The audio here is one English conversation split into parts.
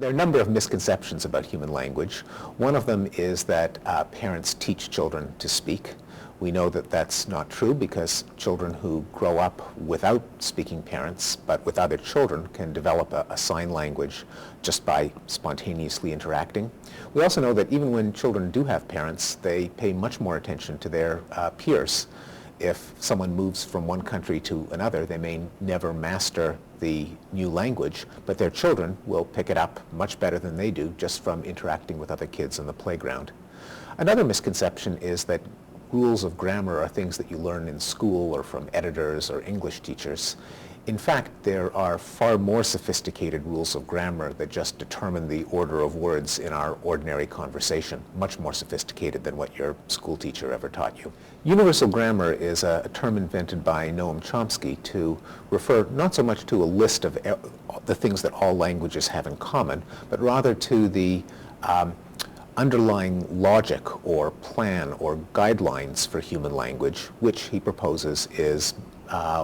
There are a number of misconceptions about human language. One of them is that parents teach children to speak. We know that that's not true because children who grow up without speaking parents but with other children can develop a sign language just by spontaneously interacting. We also know that even when children do have parents, they pay much more attention to their peers. If someone moves from one country to another, they may never master the new language, but their children will pick it up much better than they do just from interacting with other kids in the playground. Another misconception is that rules of grammar are things that you learn in school or from editors or English teachers. In fact, there are far more sophisticated rules of grammar that just determine the order of words in our ordinary conversation, much more sophisticated than what your school teacher ever taught you. Universal grammar is a term invented by Noam Chomsky to refer not so much to a list of the things that all languages have in common, but rather to the underlying logic or plan or guidelines for human language, which he proposes is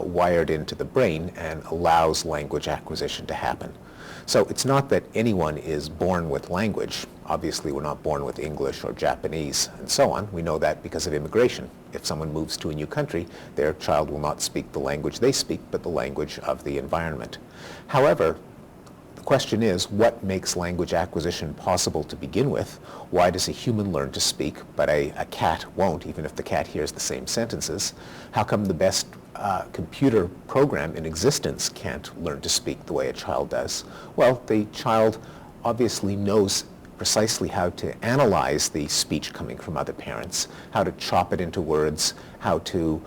wired into the brain and allows language acquisition to happen. So it's not that anyone is born with language. Obviously, we're not born with English or Japanese and so on. We know that because of immigration. If someone moves to a new country, their child will not speak the language they speak, but the language of the environment. However, the question is, what makes language acquisition possible to begin with? Why does a human learn to speak, but a cat won't, even if the cat hears the same sentences? How come the best computer program in existence can't learn to speak the way a child does? Well, the child obviously knows precisely how to analyze the speech coming from other parents, how to chop it into words, how to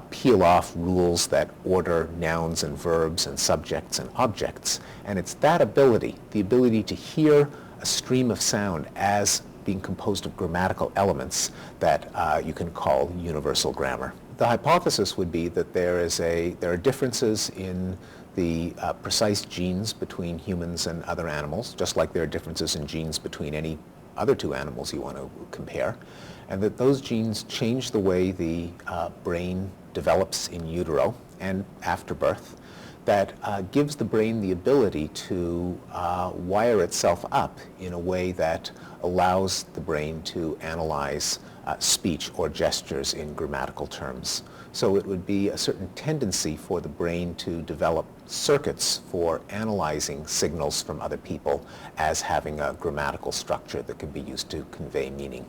peel off rules that order nouns and verbs and subjects and objects. And it's that ability, the ability to hear a stream of sound as being composed of grammatical elements, that you can call universal grammar. The hypothesis would be that there are differences in the precise genes between humans and other animals, just like there are differences in genes between any other two animals you want to compare, and that those genes change the way the brain develops in utero and after birth, that gives the brain the ability to wire itself up in a way that allows the brain to analyze speech or gestures in grammatical terms. So it would be a certain tendency for the brain to develop circuits for analyzing signals from other people as having a grammatical structure that can be used to convey meaning.